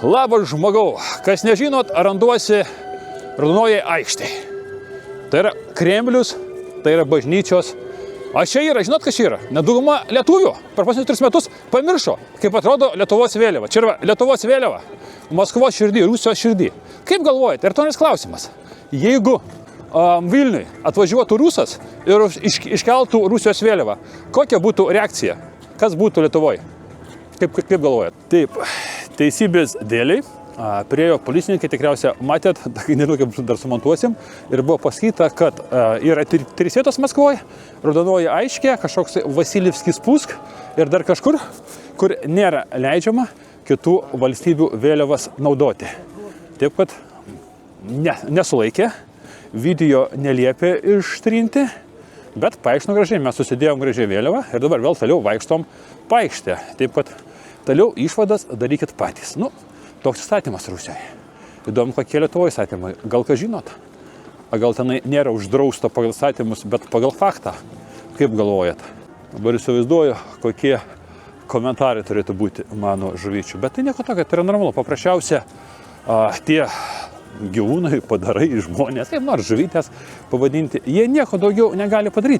Labas žmogau, kas nežinot, randuosi Raudonojoje aikštėje. Tai yra Kremlius, tai yra bažnyčios. A čia yra, žinot, kas čia yra? Nedauguma lietuvių per pasinius 3 metus pamiršo, kaip atrodo Lietuvos vėliava. Čia yra Lietuvos vėliava, Maskvos širdį, Rusijos širdį. Kaip galvojate, ir tonis klausimas, jeigu Vilniui atvažiuotų rusas ir iškeltų Rusijos vėliavą, kokia būtų reakcija? Kas būtų Lietuvoje? Kaip galvojat? Taip, teisybės dėliai. Priejo policininkai, tikriausiai matėt, nežinau, kaip dar sumontuosim, ir buvo pasakyta, kad yra 3 vietos Maskvoje, Raudonoji aikštė, kažkoks Vasiljevskis Pusk ir dar kažkur, kur nėra leidžiama kitų valstybių vėliavas naudoti. Taip, kad nesulaikė, video neliepė ištrinti, bet paaiškino gražiai, mes susidėjom gražiai vėliavą ir dabar vėl toliau vaikštom paikštę. Taip, kad toliau išvadas darykit patys. Toks įstatymas Rusijoje. Įdomu, kokie Lietuvoje įstatymai. Gal ką žinot? Gal tenai nėra uždrausta pagal įstatymus, bet pagal faktą. Kaip galvojat? Dabar įsivaizduoju, kokie komentarai turėtų būti mano žuvyčių. Bet tai nieko tokio, tai yra normalu. Paprasčiausia, tie gyvūnai, padarai, žmonės, kaip nors žuvytės pavadinti, jie nieko daugiau negali padaryti.